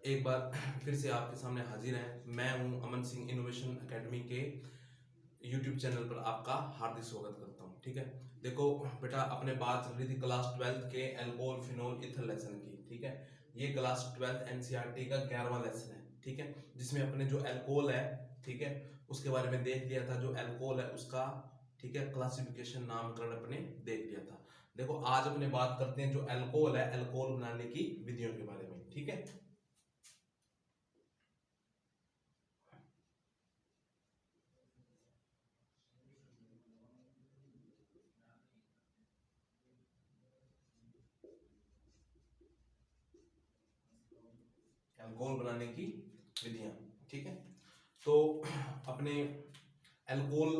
एक बार फिर से आपके सामने हाजिर है। मैं हूं अमन सिंह, इनोवेशन एकेडमी के यूट्यूब चैनल पर आपका हार्दिक स्वागत करता हूं। ठीक है, देखो बेटा, अपने बात चल रही थी क्लास 12th के एल्कोहल फिनोल ईथर लेसन की। ठीक है, ये क्लास 12th एनसीईआरटी का 11वां लेसन है। ठीक है, जिसमें अपने जो एल्कोहल है, ठीक है, उसके बारे में देख लिया था। जो एल्कोहल है उसका, ठीक है, क्लासिफिकेशन, नामकरण अपने देख लिया था। देखो आज अपने बात करते हैं जो एल्कोहल है, एल्कोहल बनाने की विधियों के बारे में। ठीक है, अल्कोहल बनाने की विधियां। ठीक है, तो अपने अल्कोहल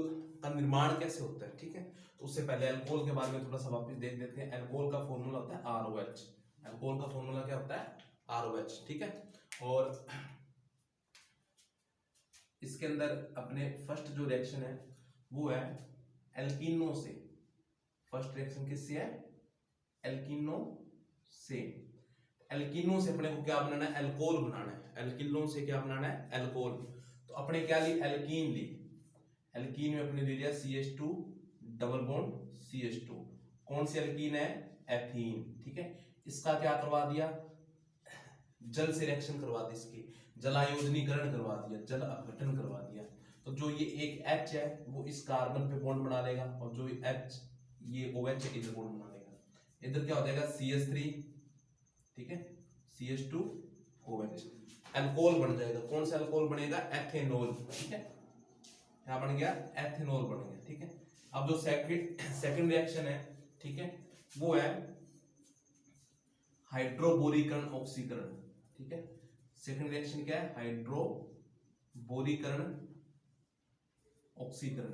का निर्माण कैसे होता है। ठीक है, तो उससे पहले अल्कोहल के बारे में थोड़ा सा वापस देख लेते हैं। अल्कोहल का फॉर्मूला होता है ROH। अल्कोहल का फॉर्मूला क्या होता है? ROH। ठीक है, और इसके अंदर अपने फर्स्ट जो रिएक्शन है वो है एल्कीनो से। फर्स्ट रिएक्शन किससे है? एल्कीनो से। एल्कीनो से अपने को क्या बनाना है? अल्कोहल बनाना है। एल्कीनो से क्या बनाना है? अल्कोहल। तो अपने क्या ली? एल्कीन ली। एल्कीन में अपने ले लिया CH2 डबल बॉन्ड CH2। कौन सी एल्कीन है? एथीन। ठीक है, इसका क्या करवा दिया? जल से रिएक्शन करवा दी, इसकी जलायोजनीकरण करवा दिया, जल अपघटन करवा दिया। तो जो ये एक H है वो इस कार्बन पे बॉन्ड बना लेगा, और जो H ये OH है इधर बॉन्ड बना लेगा। इधर क्या हो जाएगा? CH3। ठीक है, CH2OH अल्कोहल बन जाएगा। कौन सा अल्कोहल बनेगा? एथेनॉल। ठीक है, क्या बन गया? एथेनॉल बन गया। ठीक है, अब जो सेकंड रिएक्शन है, ठीक है, वो है हाइड्रोबोरीकरण ऑक्सीकरण। ठीक है, सेकंड रिएक्शन क्या है? हाइड्रोबोरीकरण ऑक्सीकरण।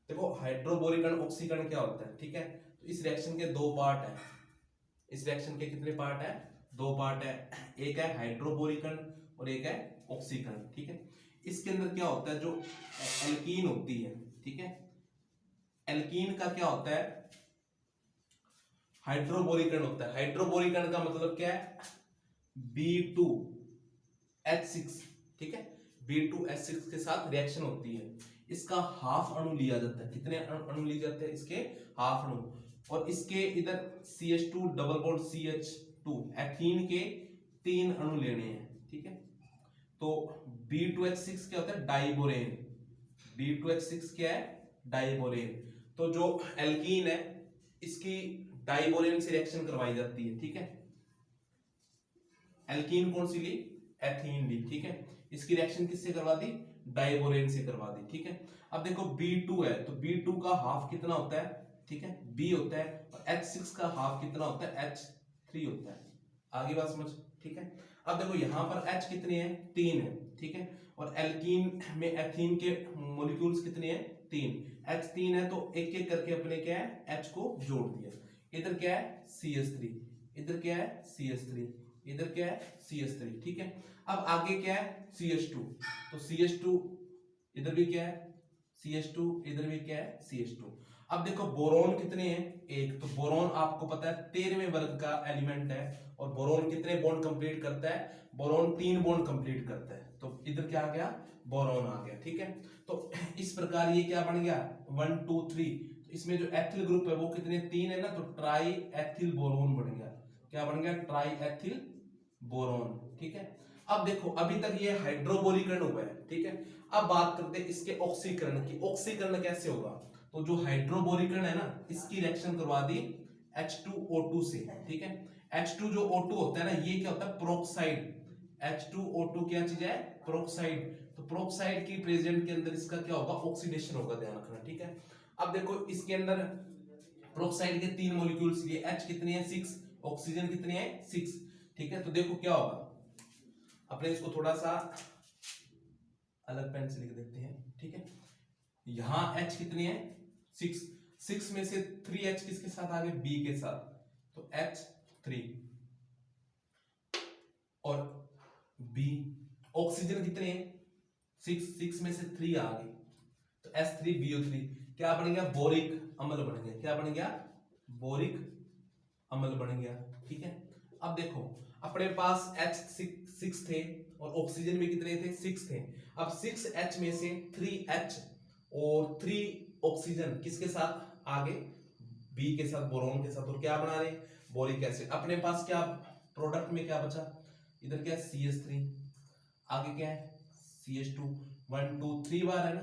देखो हाइड्रोबोरीकरण ऑक्सीकरण क्या होता है? ठीक है, तो इस रिएक्शन के दो पार्ट है। इस रिएक्शन के कितने पार्ट है? दो पार्ट है। एक है हाइड्रोबोरीकरण और एक है ऑक्सीकरण। ठीक है, इसके अंदर क्या होता है? जो एल्कीन होती है, ठीक है, एल्कीन का क्या होता है? हाइड्रोबोरीकरण होता है। हाइड्रोबोरीकरण का मतलब क्या है? B2H6। ठीक है, B2H6 के साथ रिएक्शन होती है। इसका हाफ अणु लिया जाता है। कितने अणु लिए जाते हैं? इसके हाफ अणु। और इसके इधर CH2 double bond CH2 ethene के 3 अणु लेने हैं। ठीक है, तो B2H6 क्या होता है? डाइबोरेन। B2H6 क्या है? डाइबोरेन। तो जो एल्कीन है इसकी डाइबोरेन से रिएक्शन करवाई जाती है। ठीक है, एल्कीन कौन सी ली? एथीन ली। ठीक है, इसकी रिएक्शन किससे करवा दी? डाइबोरेन से करवा दी। ठीक है, अब देखो B2 है तो B2 का हाफ कितना होता है? ठीक है, B होता है। और H6 का हाफ कितना होता है? H3 होता है। आगे बात समझ? ठीक है, अब देखो यहां पर H कितने हैं? 3 है। ठीक है, और एल्कीन में एथीन के मॉलिक्यूल्स कितने हैं? 3। H3 है तो एक एक करके अपने क्या है? H को जोड़ दिया। इधर क्या है? CH3। इधर क्या है? CH3। इधर क्या है? CH3। ठीक है, अब आगे क्या है? CH2। तो CH2 इधर भी क्या है? CH2। इधर भी क्या है? CH2। अब देखो बोरोन कितने हैं? एक। तो बोरोन आपको पता है 13वें वर्ग का एलिमेंट है। और बोरोन कितने बॉन्ड कंप्लीट करता है? बोरोन 3 बॉन्ड कंप्लीट करता है। तो इधर क्या आ गया? बोरोन आ गया। ठीक है, तो इस प्रकार ये क्या बन गया? 1 2 3। तो इसमें जो एथिल ग्रुप है वो कितने? 3 है ना, तो ट्राई एथिल बोरोन बन गया। क्या बन गया? Try ethyl boron. ठीक है, अब देखो अभी तक ये हाइड्रोबोरीकरण हुआ है। ठीक है, अब बात करते हैं इसके ऑक्सीकरण की। ऑक्सीकरण कैसे होगा? तो जो हाइड्रोबोरीकरण है ना, इसकी रिएक्शन करवा दी H2O2 से। ठीक है, H2 जो O2 होता है ना, ये क्या होता है? प्रोक्साइड। H2O2 क्या चीज है? प्रोक्साइड। तो प्रोक्साइड की प्रेजेंट के अंदर इसका क्या होगा? ऑक्सीडेशन होगा, ध्यान रखना। ठीक है, अब देखो इसके अंदर प्रोक्साइड के 3 मॉलिक्यूल्स लिए H कितनी है? 6। ऑक्सीजन कितनी है? 6। ठीक है, तो देखो क्या होगा, अपने इसको थोड़ा सा अलग पेन से लिख देते हैं। ठीक है, यहां H कितनी है? 6। 6 में से 3H किसके साथ आ गए? B के साथ, तो H3। और B ऑक्सीजन कितने हैं? 6। 6 में से 3 आ गए, तो S3BO3। क्या बन गया? बोरिक अम्ल बन गया। क्या बन गया? बोरिक अम्ल बन गया। ठीक है, अब देखो अपने पास H6 थे और ऑक्सीजन भी कितने थे? 6 थे। अब 6H में से 3H और 3 ऑक्सीजन किसके साथ आगे? B के साथ, बोरोन के साथ, और क्या बना रहे? Boric acid. अपने पास क्या प्रोडक्ट में क्या बचा? इधर क्या है? CH3, आगे क्या है? CH2। 1 2 3 बार है ना,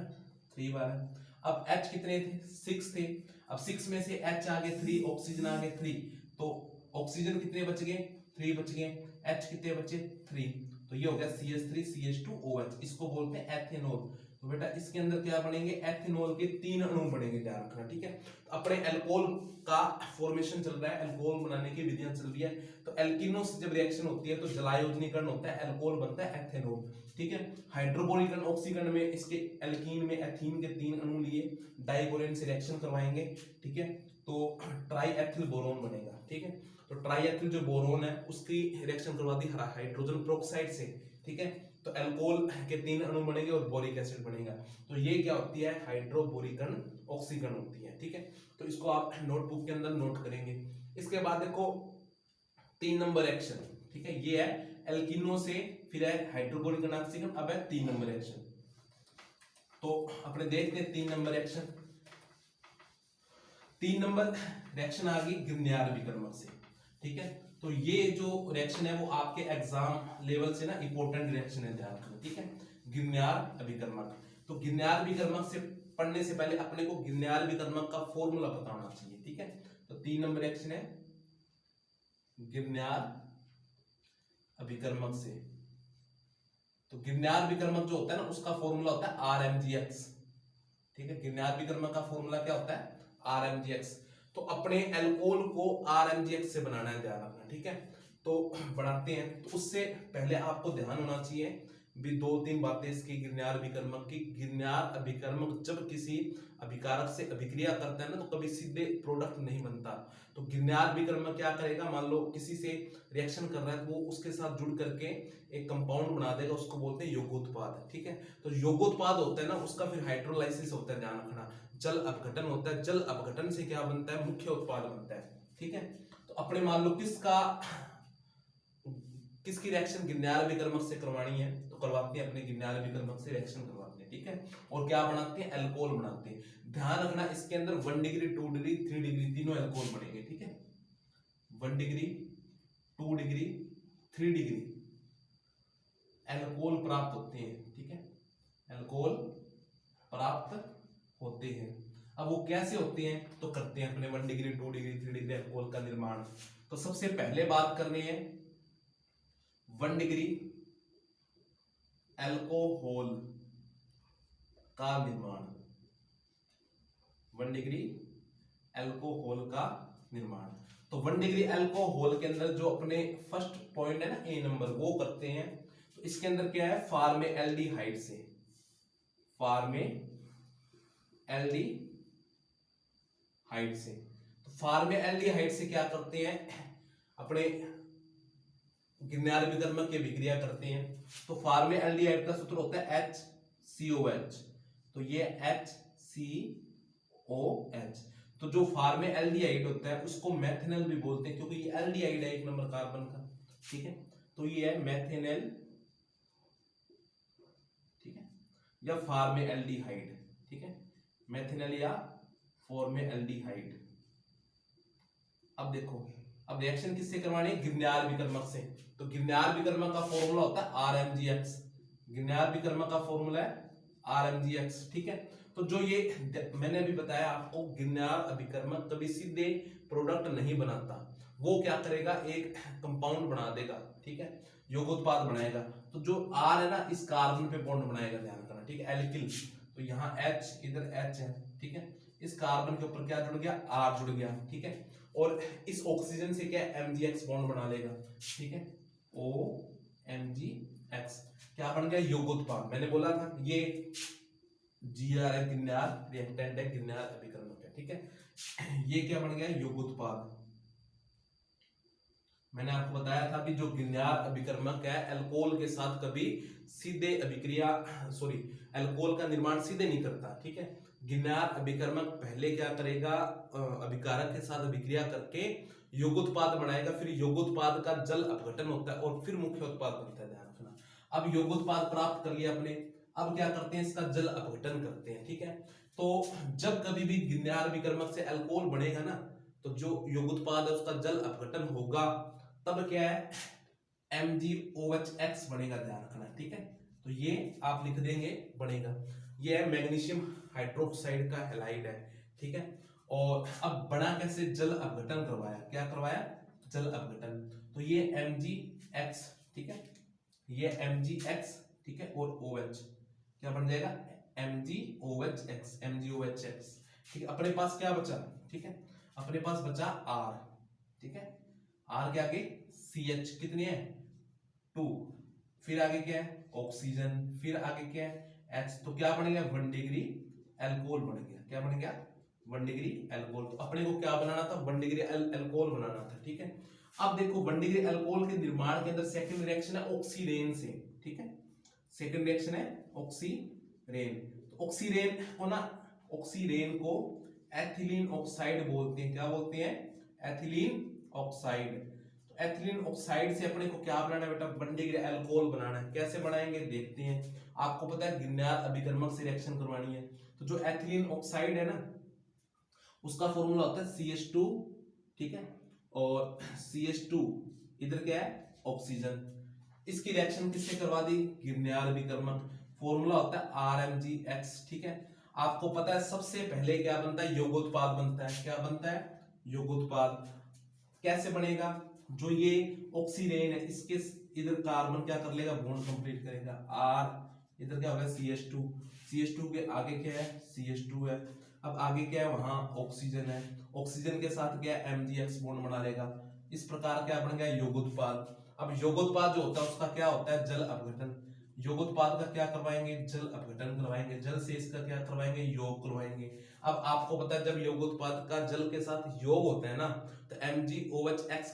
3 बार है। अब H कितने थे? 6 थे। अब 6 में से H आ गए 3, ऑक्सीजन आ गए 3, तो ऑक्सीजन कितने बच गए? 3 बच गए। H कितने बचे? 3, तो ये हो गया CH3 CH2OH। इसको बोलते हैं एथेनॉल। तो बेटा इसके अंदर क्या बनेंगे? एथेनॉल के 3 अणु बनेंगे, ध्यान रखना। ठीक है, तो अपने अल्कोहल का फॉर्मेशन चल रहा है, अल्कोहल बनाने की विधियां चल रही है। तो एल्किनो से जब रिएक्शन होती है तो जलायोजनीकरण होता है, अल्कोहल बनता है एथेनॉल। ठीक है, हाइड्रोबोरीकरण ऑक्सीकरण में इसके एल्कीन में एथीन के 3 अणु लिए डाइबोरेन से रिएक्शन करवाएंगे। ठीक है, तो ट्राईएथिल बोरोन बनेगा। ठीक है, तो ट्राईएथिल जो बोरोन है उसकी रिएक्शन करवा दी हाइड्रोजन पेरोक्साइड से। ठीक है, तो अल्कोहल के 3 अणु बनेंगे और बोरिक एसिड बनेगा। तो ये क्या होती है? हाइड्रोबोरीकरण ऑक्सीकरण होती है। ठीक है, तो इसको आप नोटबुक के अंदर नोट करेंगे। इसके बाद देखो 3 नंबर एक्शन। ठीक है, ये है एल्किनो से, फिर है हाइड्रोबोरीकरण ऑक्सीकरण, अब है 3 नंबर एक्शन। तो अपने देखते हैं 3 नंबर एक्शन। 3 नंबर रिएक्शन आ गई गिरनियार विकर्मक से। ठीक है, तो ये जो रिएक्शन है वो आपके एग्जाम लेवल से ना इंपॉर्टेंट रिएक्शन है, ध्यान रखना। ठीक है, गिरनियार अभिकर्मक। तो गिरनियार विकर्मक से पढ़ने से पहले अपने को गिरनियार विकर्मक का फॉर्मूला पता होना चाहिए। ठीक है, तो 3 नंबर रिएक्शन है गिरनियार अभिकर्मक से। तो गिरनियार विकर्मक जो होता है ना उसका फॉर्मूला होता है RmGx। ठीक है, गिरनियार विकर्मक का फॉर्मूला क्या होता है? RmGx। तो अपने अल्कोहल को RmGx से बनाना है, ध्यान रखना। ठीक है, तो बनाते हैं। तो उससे पहले आपको ध्यान होना चाहिए भी 2-3 बातें इसकी गिरनियार विकर्मक की। गिरनियार अभिकर्मक जब किसी अभिकारक से अभिक्रिया करता है ना तो कभी सीधे प्रोडक्ट नहीं बनता। तो गिरनियार विकर्मक क्या करेगा? मान लो किसी से रिएक्शन कर रहा है तो वो उसके साथ जुड़ करके एक कंपाउंड बना देगा, उसको बोलते हैं योगोत्पाद। ठीक है, तो योगोत्पाद होता है ना उसका फिर हाइड्रोलाइसिस होता है, ध्यान रखना। जल अपघटन होता है, जल अपघटन से क्या बनता है? मुख्य उत्पाद बनता है। ठीक है, तो अपने मान लो किसकी रिएक्शन गिरनियार विकर्मक से करवानी है तो करवाते हैं, अपने गिरनियार विकर्मक से रिएक्शन करवाते हैं। ठीक है, और क्या बनाते हैं? अल्कोहल बनाते हैं। ध्यान रखना इसके अंदर 1 डिग्री 2 डिग्री 3 डिग्री तीनों अल्कोहल बनेंगे। ठीक है, 1 डिग्री 2 डिग्री 3 डिग्री अल्कोहल प्राप्त होते हैं। ठीक है, अल्कोहल प्राप्त होते हैं। अब वो कैसे होते हैं? तो करते हैं अपने 1 डिग्री 2 डिग्री 3 डिग्री अल्कोहल का निर्माण। तो सबसे पहले बात करनी है 1 डिग्री अल्कोहल का निर्माण। 1 डिग्री अल्कोहल का निर्माण। तो 1 डिग्री अल्कोहल के अंदर जो अपने फर्स्ट पॉइंट है ना A नंबर, वो करते हैं। तो इसके अंदर क्या है? फॉर्मेल्डिहाइड से, फॉर्मेल्डिहाइड से। तो फॉर्मेल्डिहाइड से क्या करते हैं? अपने गिरनियार विकर्मक की अभिक्रिया करते हैं। तो फॉर्मेल्डिहाइड का सूत्र होता है HCOH। तो ये HCOH। तो जो फॉर्मेल्डिहाइड होता है उसको मेथेनॉल भी बोलते हैं, क्योंकि ये एल्डिहाइड है 1 नंबर कार्बन का। ठीक है, तो ये है मेथेनॉल। ठीक है, या फॉर्मेल्डिहाइड। ठीक है, मेथेनॉल या फॉर्मेल्डिहाइड। अब देखो, अब रिएक्शन किससे करवानी है? गिरनियार विकर्मक से। तो गिरनियार विकर्मक का फॉर्मूला होता है RmGx। गिरनियार विकर्मक का फॉर्मूला है RmGx। ठीक है, तो जो ये मैंने अभी बताया आपको, गिरनियार अभिकर्मक कभी सीधे प्रोडक्ट नहीं बनाता, वो क्या करेगा? एक कंपाउंड बना देगा। ठीक है, योगोत्पाद बनाएगा। तो जो R है ना इस कार्बन पे बॉन्ड बनाएगा, ध्यान रखना। ठीक है, एल्किल। तो यहाँ H, इधर H है। ठीक है, इस कार्बन के ऊपर क्या जुड़ गया? R जुड़ गया। ठीक है, और इस ऑक्सीजन से क्या MgX बॉन्ड बना लेगा। ठीक है, OMgX क्या बन गया? योगोत्पाद। मैंने बोला था ये GR है, गिरनियार रिएक्टेंट है, गिरनियार अभिकर्मक है। ठीक है, ये क्या बन गया? योगोत्पाद। मैंने आपको बताया था कि जो गिरनियार अभिकर्मक है अल्कोहल के साथ कभी सीधे अल्कोहल का निर्माण सीधे नहीं करता। ठीक है, गिरनार अभिकर्मक पहले क्या करेगा, अभिकारक के साथ अभिक्रिया करके योगोत्पाद बनाएगा, फिर योगोत्पाद का जल अपघटन होता है और फिर मुख्य उत्पाद बनता है, ध्यान रखना। अब योगोत्पाद प्राप्त कर लिया अपने, अब क्या करते हैं, इसका जल अपघटन करते हैं, ठीक है। तो जब कभी भी गिरनार अभिकर्मक से अल्कोहल बनेगा ना, तो जो योगोत्पाद है उसका जल अपघटन होगा, तब क्या है, MgOH बनेगा, ध्यान रखना, ठीक है। तो ये आप लिख देंगे बनेगा, ये है मैग्नीशियम हाइड्रोक्साइड का हैलाइड है, ठीक है। और अब बना कैसे, जल अपघटन करवाया, क्या करवाया, जल अपघटन। तो ये MgX, ठीक है, ये MgX, ठीक है, और OH क्या बन जाएगा, MgOHX, MgOHX, ठीक है। अपने पास क्या बचा, ठीक है, अपने पास बचा R, ठीक है, R के आगे CH कितनी है, 2, फिर आगे क्या है, ऑक्सीजन, फिर आगे क्या है, H, तो क्या बन गया, 1 डिग्री अल्कोहल बन गया, क्या बन गया, 1 डिग्री अल्कोहल। तो अपने को क्या बनाना था, 1 डिग्री अल्कोहल बनाना था, ठीक है। अब देखो 1 डिग्री अल्कोहल के निर्माण के अंदर सेकंड रिएक्शन है ऑक्सीरेन से, ठीक है, सेकंड रिएक्शन है ऑक्सीरेन। तो ऑक्सीरेन को ना, ऑक्सीरेन को एथिलीन ऑक्साइड बोलते हैं, क्या बोलते हैं, एथिलीन ऑक्साइड। तो एथिलीन ऑक्साइड से अपने को क्या बनाना है बेटा, 1 डिग्री अल्कोहल बनाना है। कैसे बनाएंगे देखते हैं, आपको पता है गिरनार अभिकर्मक से रिएक्शन करवानी है, तो जो एथिलीन ऑक्साइड है ना, उसका फॉर्मूला होता है CH2, ठीक है, और CH2 इधर क्या है, ऑक्सीजन। इसकी रिएक्शन किससे करवा दी, गिरनार अभिकर्मक, फॉर्मूला होता है RMgX, ठीक है। आपको पता है सबसे पहले क्या बनता है, योगोत्पाद बनता है, क्या बनता है, योगोत्पाद। कैसे बनेगा, जो ये ऑक्सीरेन है इसके इधर कार्बन क्या कर लेगा, बॉन्ड कंप्लीट करेगा, R इधर क्या होगा, CH2 के आगे क्या है, CH2 है। अब आगे क्या है, वहां ऑक्सीजन है, ऑक्सीजन के साथ क्या है, MgX बॉन्ड बना लेगा। इस प्रकार क्या बन गया, योगोत्पाद। अब योगोत्पाद जो होता है उसका क्या होता है, जल अपघटन। योगोत्पाद का क्या करवाएंगे, जल अपघटन करवाएंगे, जल से इसका क्या करवाएंगे, योग करवाएंगे। अब आपको पता है जब योगोत्पाद का जल के साथ योग होता है ना, तो MgOHX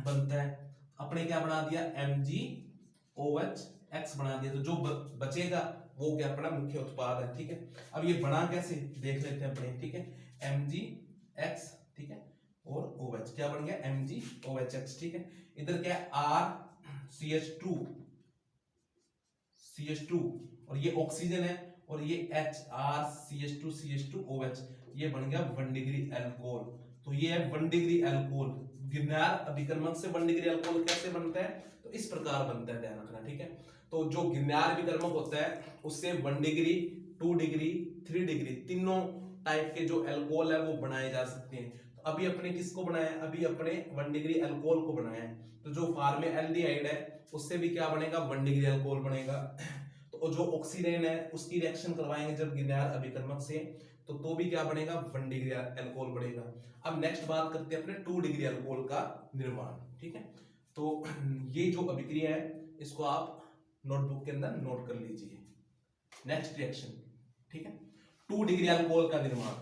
बनता है, अपने क्या बना दिया, MgOHX बना दिया। तो जो बचेगा वो क्या अपना मुख्य उत्पाद है, ठीक है। अब ये बना कैसे देख लेते हैं अपने, ठीक है, MgX, ठीक है, और OH क्या बन गया, MgOHX, ठीक है। इधर क्या है, CH2 और ये ऑक्सीजन है, और ये HRCH2OH, ये बन गया 1 डिग्री अल्कोहल। तो ये है 1 डिग्री अल्कोहल। गिरनार अभिकर्मक से 1 डिग्री अल्कोहल कैसे बनता है, तो इस प्रकार बनता है, ध्यान रखना, ठीक है। तो जो गिरनार अभिकर्मक होता है उससे 1 डिग्री, 2 डिग्री, 3 डिग्री, तीनों टाइप के जो अल्कोहल है वो बनाए जा सकते हैं। तो अभी अपने किसको बनाया है, अभी अपने 1 डिग्री अल्कोहल को बनाया है। तो जो फॉर्मेल्डिहाइड है उससे भी क्या बनेगा, 1 डिग्री अल्कोहल बनेगा। तो जो ऑक्सीजन है उसकी रिएक्शन करवाएंगे जब गिरनार अभिकर्मक से, तो भी क्या बनेगा, 1 डिग्री अल्कोहल बनेगा। अब नेक्स्ट बात करते हैं अपने 2 डिग्री अल्कोहल का निर्माण, ठीक है। तो ये जो अभिक्रिया है इसको आप नोटबुक के अंदर नोट कर लीजिए। नेक्स्ट रिएक्शन, ठीक है, 2 डिग्री अल्कोहल का निर्माण।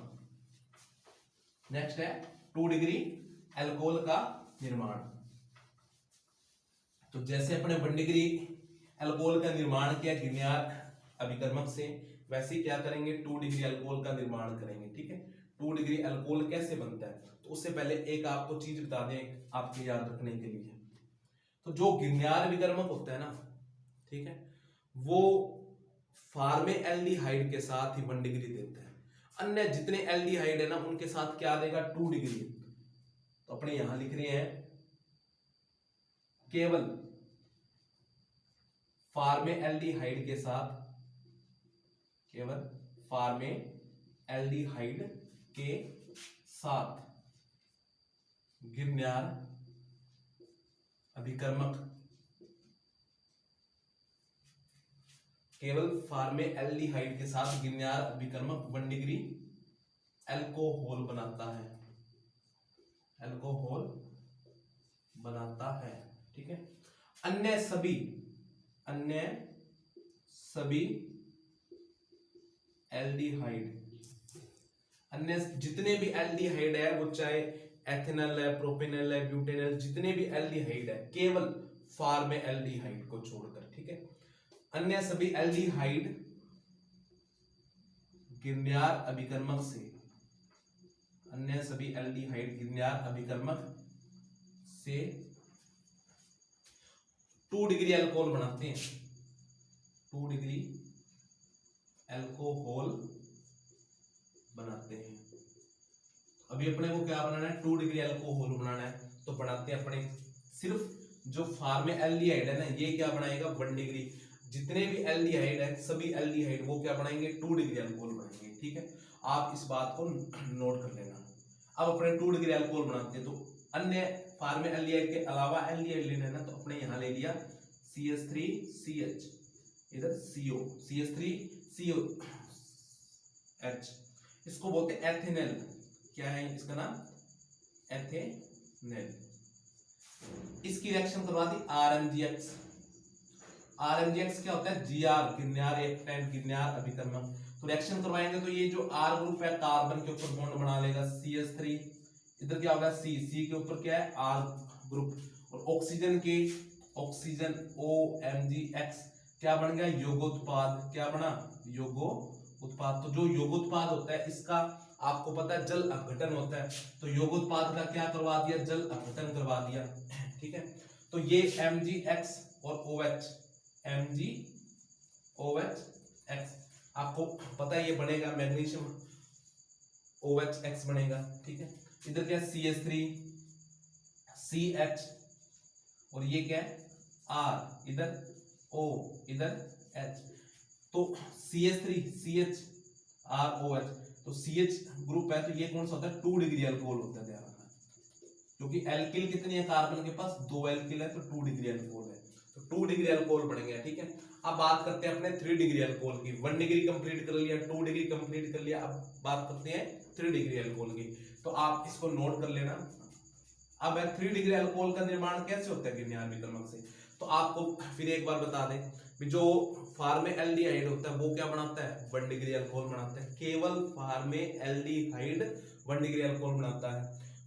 नेक्स्ट है 2 डिग्री अल्कोहल का निर्माण। तो जैसे अपने 1 डिग्री अल्कोहल का निर्माण किया गिरनार अभिकर्मक से, वैसे ही क्या करेंगे, 2 डिग्री अल्कोहल का निर्माण करेंगे, ठीक है। 2 डिग्री अल्कोहल कैसे बनता है, तो उससे पहले एक आपको चीज बता दें आपके याद रखने के लिए। तो जो गिरनार अभिकर्मक होता है ना, ठीक है, वो फॉर्मेल्डिहाइड के साथ ही 1 डिग्री देता है। अन्य जितने एल्डिहाइड है ना उनके साथ क्या देगा, 2 डिग्री। तो अपने यहां लिख रहे हैं केवल फॉर्मेल्डिहाइड के साथ, केवल फॉर्मेल्डिहाइड के साथ गिरनार अभिकर्मक, केवल फॉर्मेल्डिहाइड के साथ गिरनार अभिकर्मक 1 डिग्री अल्कोहल बनाता है, अल्कोहल बनाता है, ठीक है। अन्य सभी एल्डिहाइड, अन्य जितने भी एल्डिहाइड है, वो चाहे एथेनॉल है, प्रोपेनॉल है, ब्यूटेनॉल, जितने भी एल्डिहाइड है, केवल फॉर्मेल्डिहाइड को छोड़कर, ठीक है। अन्य सभी एल्डिहाइड गिरन्यार अभिकर्मक से अन्य सभी एल्डिहाइड गिरन्यार अभिकर्मक से 2 डिग्री अल्कोहल बनाते हैं, 2 डिग्री अल्कोहल बनाते हैं। अभी अपने को क्या बनाना है, 2 डिग्री अल्कोहल बनाना है, तो बनाते हैं अपने सिर्फ जो फॉर्मेल्डिहाइड है ना, ये क्या बनाएगा 1 डिग्री, जितने भी एल्डिहाइड है सभी एल्डिहाइड वो क्या बनाएंगे 2 डिग्री अल्कोहल बनाएंगे, ठीक है। आप इस बात को नोट कर लेना। अब अपने 2 डिग्री अल्कोहल बनाते हैं, तो अन्य फॉर्मेल्डिहाइड के अलावा एल्डिहाइड लेना है ना, तो अपने यहाँ ले लिया CH3CH, इधर CO, CH3COH, इसको बोलते हैं एथेनल। क्या है इसका नाम, एथेनल। इसकी रिएक्शन करवा दी RMGX। RMGX क्या होता है, GR गिरन्यार रिएक्टेंट, गिरन्यार अभिकर्मक। तो रिएक्शन करवाएंगे तो ये जो R ग्रुप है कार्बन के ऊपर बॉन्ड बना लेगा CH3, इधर क्या होगा C के ऊपर क्या है R ग्रुप, और ऑक्सीजन के ऑक्सीजन OMGX क्या बन गया योगोत्पाद, क्या बना योगोत्पाद। तो जो योगोत्पाद होता है इसका आपको पता है जल अपघटन होता है, तो योगोत्पाद का क्या करवा दिया, जल अपघटन करवा दिया, ठीक है। तो ये MgX और OH, MgOH आपको पता है ये बनेगा मैग्नीशियम OHX बनेगा, ठीक है। इधर क्या CH3 CH और ये क्या है R, इधर O, इधर H, तो CH3 CH R OH, तो CH ग्रुप है, तो ये कौन सा होता है 2 डिग्री अल्कोहल होता है, ध्यान रखना, क्योंकि एल्किल कितनी है कार्बन के पास 2 एल्किल है, तो 2 डिग्री अल्कोहल है, तो 2 डिग्री अल्कोहल बनेंगे, ठीक है। अब बात करते हैं अपने 3 डिग्री अल्कोहल की। 1 डिग्री कंप्लीट कर लिया, 2 डिग्री कंप्लीट कर लिया, अब बात करते हैं 3 डिग्री अल्कोहल की, तो आप इसको नोट कर लेना। अब 3 डिग्री अल्कोहल का निर्माण कैसे होता है गिरन्यार अभिकर्मक से, तो आपको फिर एक बार बता दें, जो फॉर्मेल्डिहाइड होता है वो क्या बनाता है 1 डिग्री अल्कोहल बनाता है, केवल फॉर्मेल्डिहाइड 1 डिग्री अल्कोहल बनाता है।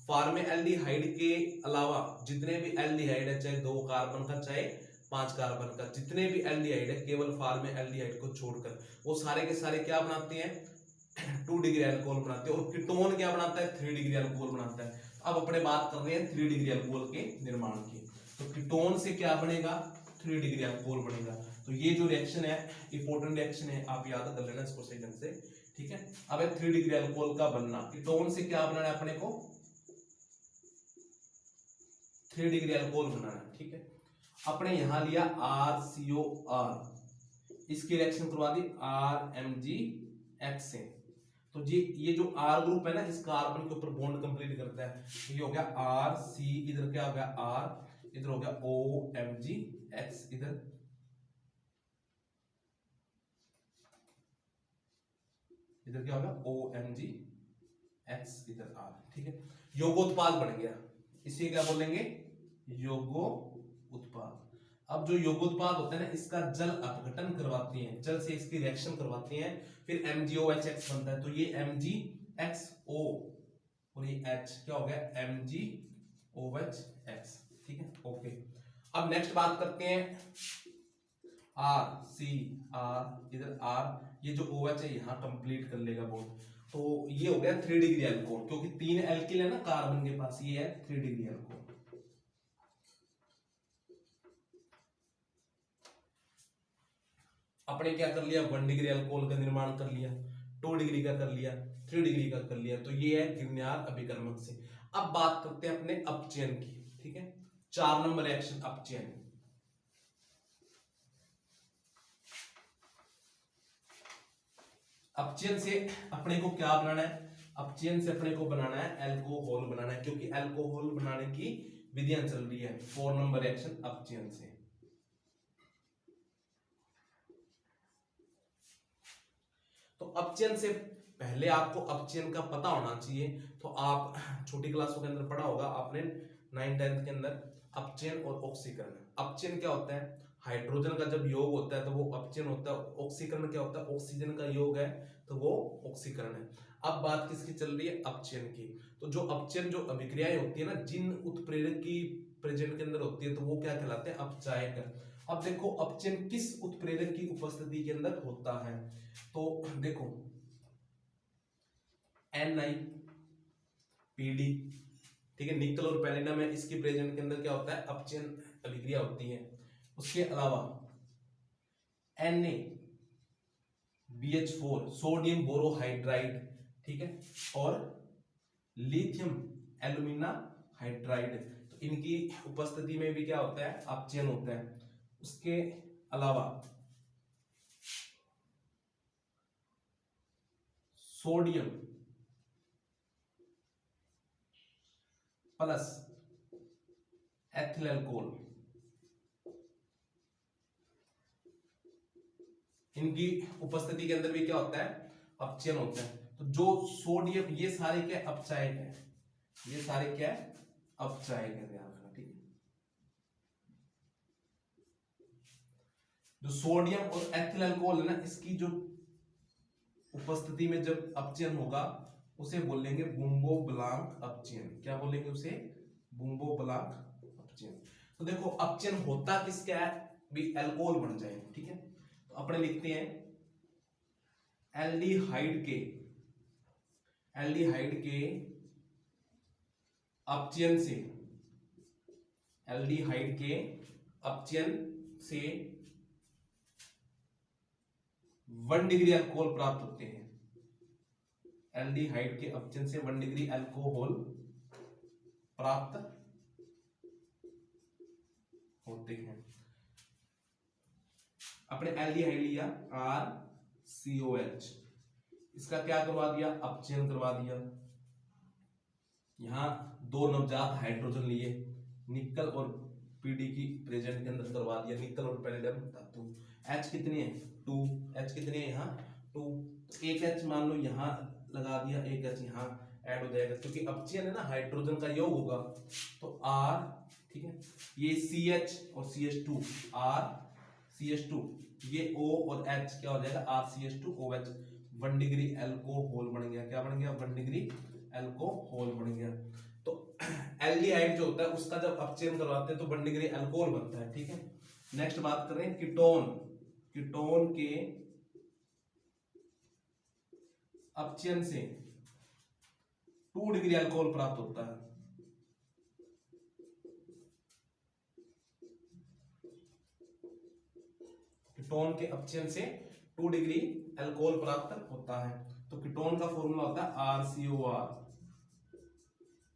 फॉर्मेल्डिहाइड के अलावा जितने भी एल्डिहाइड है, चाहे 2 कार्बन का चाहे 5 कार्बन का, जितने भी एल्डिहाइड है केवल फॉर्मेल्डिहाइड को छोड़कर वो सारे के सारे क्या बनाते हैं 2 डिग्री अल्कोहल बनाते हैं, और कीटोन क्या बनाता है 3 डिग्री अल्कोहल बनाता है। अब अपने बात कर रहे हैं 3 डिग्री अल्कोहल के निर्माण की, तो कीटोन से क्या बनेगा 3 डिग्री अल्कोहल बनेगा। तो ये जो रिएक्शन है इंपॉर्टेंट रिएक्शन है, आप याद कर लेना इसको सही ढंग से, ठीक है। अब 3 डिग्री अल्कोहल का बनना, कीटोन से क्या बनाना है अपने को 3 डिग्री अल्कोहल बनाना है, ठीक है। अपने यहां लिया RCOR, इसकी रिएक्शन करवा दी RMGX से, तो ये जो R ग्रुप है ना इस कार्बन के ऊपर बॉन्ड कंप्लीट करता है, ये हो गया RC, इधर क्या हो गया R, इधर हो गया OMGX, इधर क्या होगा OMGX, इधर R, ठीक है। योगोत्पाद बन गया, इसे क्या बोलेंगे योगोत्पाद। अब जो योगोत्पाद होता है ना इसका जल अपघटन करवाती हैं, जल से इसकी रिएक्शन करवाती हैं, फिर MgOHX बनता है, तो ये MgXO और ये H क्या हो गया MgOHX, ठीक है, ओके। अब नेक्स्ट बात करते हैं RCR, इधर R, ये जो OH है यहाँ कंप्लीट कर लेगा बॉन्ड, तो ये हो गया 3 डिग्री अल्कोहल, क्योंकि 3 एल्किल है ना कार्बन के पास, ये है 3 डिग्री अल्कोहल। अपने क्या कर लिया 1 डिग्री अल्कोहल का निर्माण कर लिया, 2 डिग्री का कर लिया, 3 डिग्री का कर लिया, तो ये है गिरन्यार अभिकर्मक से। अब बात करते हैं अपने अपचयन की, ठीक है, 4 नंबर रिएक्शन अपचयन। अपचयन से अपने को क्या बनाना है, अपचयन से अपने को बनाना है अल्कोहल बनाना है, क्योंकि अल्कोहल बनाने की विधियां चल रही है। 4 नंबर रिएक्शन अपचयन से। तो अपचयन से पहले आपको अपचयन का पता होना चाहिए, तो आप छोटी क्लासों के अंदर पढ़ा होगा आपने 9th 10th के अंदर अपचयन और ऑक्सीकरण। अपचयन क्या होता है, हाइड्रोजन का जब योग होता है तो वो अपचयन होता है। ऑक्सीकरण क्या होता है, ऑक्सीजन का योग है तो वो ऑक्सीकरण है। अब बात किसकी चल रही है, अपचयन की। तो जो अपचयन जो अभिक्रियाएं होती है ना जिन उत्प्रेरक की प्रेजेंट के अंदर होती है, तो वो क्या कहलाते हैं, अपचायक। अब देखो अपचयन किस उत्प्रेरक की उपस्थिति के अंदर होता है, तो देखो NiPd, ठीक है। निकल और पैलेडियम है, इसकी प्रेजेंट के अंदर क्या होता है, अपचयन अभिक्रिया होती है। उसके अलावा NaBH4 सोडियम बोरोहाइड्राइड, ठीक है, और लिथियम एल्यूमिना हाइड्राइड, तो इनकी उपस्थिति में भी क्या होता है, अपचयन होता है। उसके अलावा सोडियम प्लस एथिल अल्कोहल, इनकी उपस्थिति के अंदर भी क्या होता है, अपचयन होता है। तो जो सोडियम, ये सारे क्या अपचायक है, ये सारे क्या है, अपचायक है, ध्यान रखना, ठीक है। जो सोडियम और एथिल अल्कोहल है ना, इसकी जो उपस्थिति में जब अपचयन होगा उसे बोलेंगे बुम्बो-ब्लांक अपचयन। क्या बोलेंगे उसे, बुम्बो-ब्लांक अपचयन। तो देखो अपचयन होता किसका है, भी अल्कोहल बन जाए, ठीक है। तो अपने लिखते हैं एल्डिहाइड के अपचयन से, एल्डिहाइड के अपचयन से 1 डिग्री अल्कोहल प्राप्त होते हैं। एल्डिहाइड के अपचयन से 1 डिग्री अल्कोहल प्राप्त होते हैं। अपने एल्डिहाइड लिया RCOH, इसका क्या करवा दिया, अपचयन करवा दिया। यहां 2 नवजात हाइड्रोजन लिए, निकल और पीडी की प्रेजेंट के अंदर करवा दिया, निकल और पैलेडियम धातु। H कितनी है, 2, H कितनी है यहाँ 2, एक H मान लो यहाँ लगा दिया, एक H यहाँ ऐड हो जाएगा, क्योंकि अपचयन है ना, हाइड्रोजन का योग होगा, तो R, ठीक है। ये CH और CH2, RCH2, ये O और H क्या हो जाएगा, RCH2OH, 1 डिग्री अल्कोहल बन गया। क्या बन गया, 1 डिग्री अल्कोहल बन गया। तो एल्डिहाइड जो होता है उसका जब अपचयन करवाते हैं तो 1 डिग्री अल्कोहल बनता है, ठीक है। नेक्स्ट बात करें कीटोन के अपचयन से 2 डिग्री अल्कोहल प्राप्त होता है। कीटोन के अपचयन से 2 डिग्री अल्कोहल प्राप्त होता है। तो कीटोन का फॉर्मूला होता है RCOR।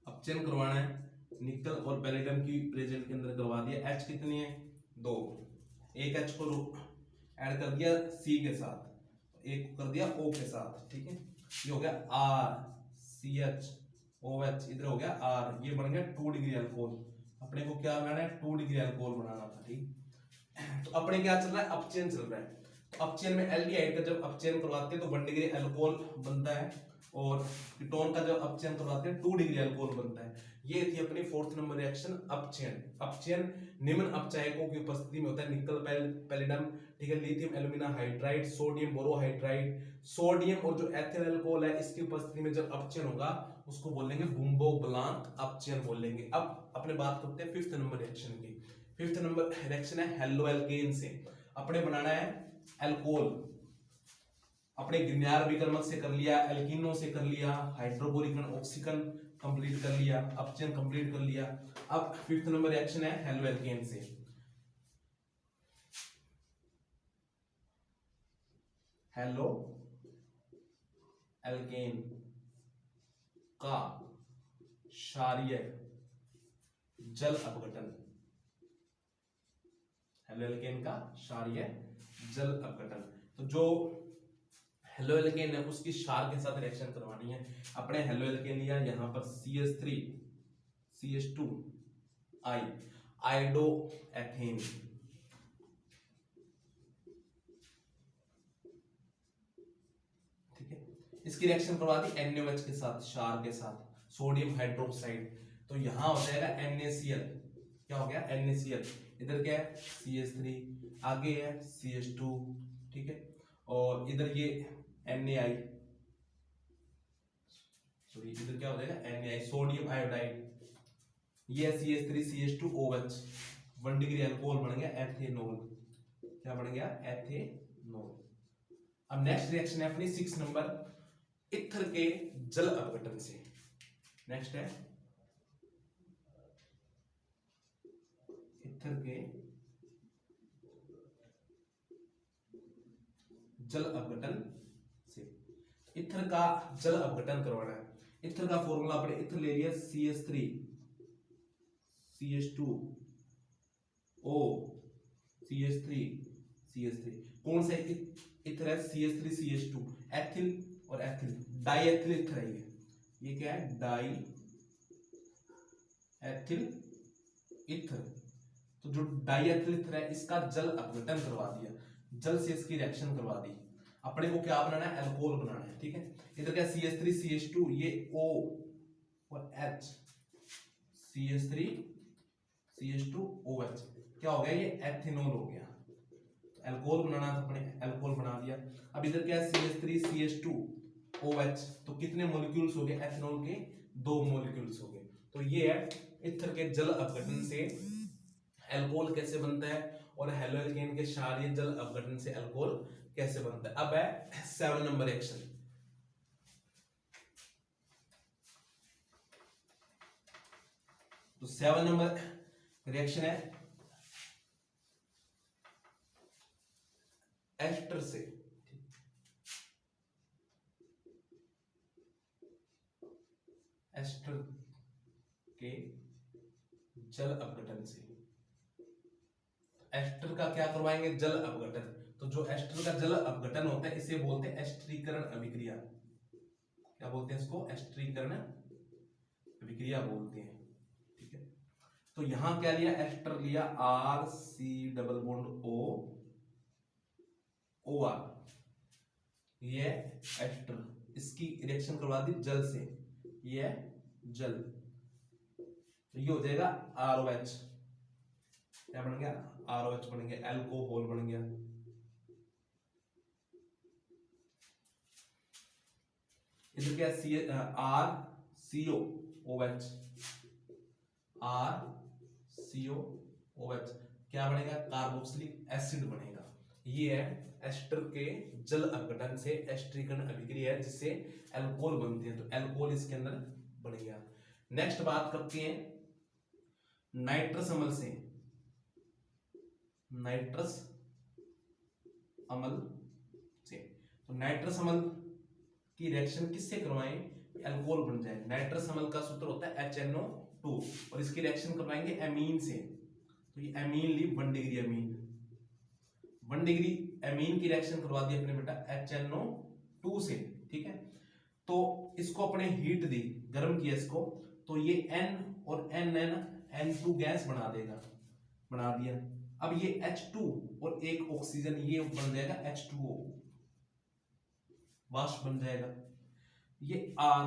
अपचयन करवाना है, निकल और पैलेडियम की प्रेजेंट के अंदर करवा दिया। H कितनी है, 2, एक H को ऐड कर दिया C के साथ, एक को कर दिया O के साथ, ठीक है। ये हो गया RCHOH, इधर हो गया R, ये बन गया 2 डिग्री अल्कोहल। अपने को क्या बनाना है, 2 डिग्री अल्कोहल बनाना था, ठीक। तो अपने क्या चल रहा है, अपचयन चल रहा है। तो अपचयन में एल्डिहाइड का जब अपचयन करवाते हैं तो 1 डिग्री अल्कोहल बनता है, और कीटोन का जब अपचयन करवाते हैं 2 डिग्री अल्कोहल बनता है। ये थी अपनी 4th नंबर रिएक्शन, अपचयन। अपचयन निम्न अपचायकों की उपस्थिति में होता है, निकल पैलेडियम, ठीक है, lithium alumina hydride, sodium borohydride, sodium और जो एथिल अल्कोहल है इसकी उपस्थिति में जब अपचयन होगा उसको बोलेंगे बुम्बो-ब्लांक अपचयन बोलेंगे। अब अपने बात करते हैं 5th नंबर रिएक्शन की। 5th नंबर रिएक्शन है हेलोएल्केन से। अपने बनाना है अल्कोहल, अपने गिरनार विकर्मक से कर लिया, एल्किनो से कर लिया, हाइड्रोबोरिक ऑक्सीकरण कंप्लीट कर लिया, अपचयन कंप्लीट कर लिया। अब 5th नंबर रिएक्शन है हेलोएल्केन से। हेलो एल्केन का क्षारीय जल अपघटन, हेलोएल्केन का क्षारीय जल अपघटन। तो जो हेलोएल्केन है उसकी क्षार के साथ रिएक्शन करवानी है। अपने हेलोएल्केन लिया, यहां पर CH3 CH2I आइडोएथेन, ठीक है। इसकी रिएक्शन करवा दी NaOH के साथ, क्षार के साथ, सोडियम हाइड्रोक्साइड। तो यहां हो जाएगा NaCl, क्या हो गया NaCl, इधर क्या है CH3, आगे है CH2, ठीक है, और इधर ये NaI, सॉरी इधर क्या हो जाएगा NaI, सोडियम आयोडाइड, ये CH3 CH2OH, 1 डिग्री अल्कोहल बन गया एथेनॉल। क्या बन गया, एथेनॉल। अब नेक्स्ट रिएक्शन है अपनी 6 नंबर, इथर के जल अपघटन से। नेक्स्ट है ईथर के जल अपघटन से। ईथर का जल अपघटन करवाना है। ईथर का फॉर्मूला अपने ईथर ले लिया CH3 CH2O CH3 CH3। कौन सा ईथर है? CH3 CH2, एथिल और एथिल, डाई एथिल ईथर है ये क्या है? Die ethyl ether. तो जो डाई एथिल ईथर है इसका जल अपघटन करवा दिया, जल से इसकी रिएक्शन करवा दी। अपने को क्या बनाना है? अल्कोहल बनाना है, ठीक है। इधर क्या CH3 CH2, ये O और H, CH3 CH2 OH, क्या हो गया? ये एथेनॉल हो गया। तो अल्कोहल बनाना था अपने, अल्कोहल बना दिया। अब इधर क्या है? CH3 CH2 OH, तो कितने मॉलिक्यूल्स हो गए? एथेनॉल के 2 मॉलिक्यूल्स हो गए। तो ये है ईथर के जल अपघटन से अल्कोहल कैसे बनता है और हैलोएल्केन के क्षारीय जल अपघटन से अल्कोहल कैसे बनता है। अब है 7 नंबर रिएक्शन। तो 7 नंबर रिएक्शन है एस्टर से। एस्टर के जल अपघटन से। एस्टर का क्या करवाएंगे? जल अपघटन। तो जो एस्टर का जल अपघटन होता है इसे बोलते हैं एस्टरीकरण अभिक्रिया। क्या बोलते हैं इसको? एस्टरीकरण अभिक्रिया बोलते हैं, ठीक है। तो यहां क्या लिया? एस्टर लिया, RC double bond O OR, ये एस्टर, इसकी रिएक्शन करवा दी जल से, ये जल, तो ये हो जाएगा ROH। क्या बन गया? ROH बन गया, अल्कोहल बन गया। इधर क्या RCOOH, RCOOH क्या बनेगा? कार्बोक्सिलिक एसिड बनेगा। ये है एस्टर के जल अपघटन से एस्टरीकरण अभिक्रिया है जिससे अल्कोहल बनती है। तो अल्कोहल इसके अंदर बन गया। नेक्स्ट बात करते हैं नाइट्रस अम्ल से। नाइट्रस अम्ल से, तो नाइट्रस अम्ल की रिएक्शन किससे करवाएं? अल्कोहल बन जाए। नाइट्रस अम्ल का सूत्र होता है HNO2 और इसकी रिएक्शन करवाएंगे एमीन से। तो ये एमीन ली 1 डिग्री एमीन, 1 डिग्री एमीन की रिएक्शन करवा दी अपने बेटा HNO2 से, ठीक है। तो इसको अपने हीट दी, गर्म किया इसको, तो ये N और N2 गैस बना देगा, बना दिया। अब ये H2 और एक ऑक्सीजन, ये बन जाएगा H2O, वाष्प बन जाएगा। ये R,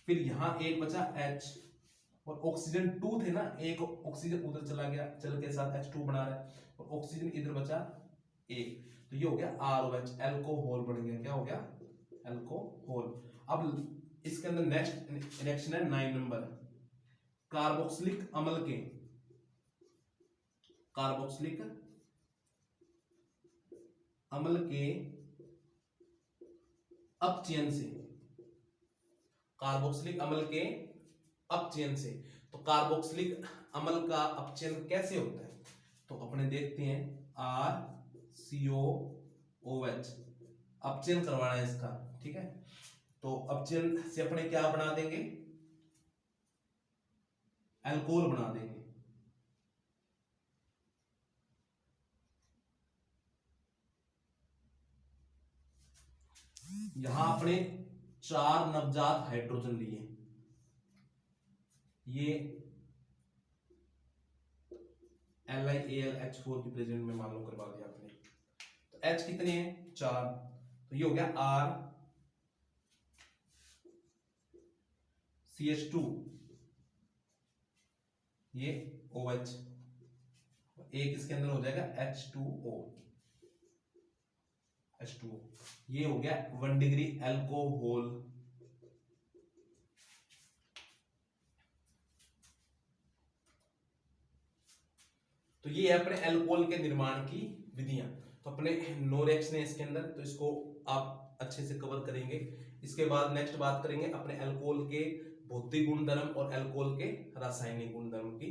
फिर यहां एक बचा H और ऑक्सीजन 2 थे ना, एक ऑक्सीजन उधर चला गया, चल के साथ H2 बना रहा है और ऑक्सीजन इधर बचा एक, तो ये हो गया ROH, अल्कोहल बन गया। क्या हो गया? अल्कोहल। अब इसके अंदर नेक्स्ट रिएक्शन है 9 नंबर, कार्बोक्सिलिक अम्ल के, कार्बोक्सिलिक अम्ल के अपचयन से, कार्बोक्सिलिक अम्ल के अपचयन से। तो कार्बोक्सिलिक अम्ल का अपचयन कैसे होता है? तो अपने देखते हैं RCOOH, अपचयन करवाना है इसका, ठीक है। तो अपचयन से अपने क्या बना देंगे? अल्कोहल बना देंगे। यहां अपने 4 नवजात हाइड्रोजन लिए, ये LiAlH4 की प्रेजेंट में मान लो करवा दिया आपने। तो H कितने हैं? 4, तो ये हो गया RCH2, ये OH, एक इसके अंदर हो जाएगा H2O, ये हो गया 1 डिग्री अल्कोहल। तो ये है अपने अल्कोहल के निर्माण की विधियां। तो अपने 9 रिएक्शन है इसके अंदर, तो इसको आप अच्छे से कवर करेंगे। इसके बाद नेक्स्ट बात करेंगे अपने अल्कोहल के भौतिक गुणधर्म और अल्कोहल के रासायनिक गुणधर्म की।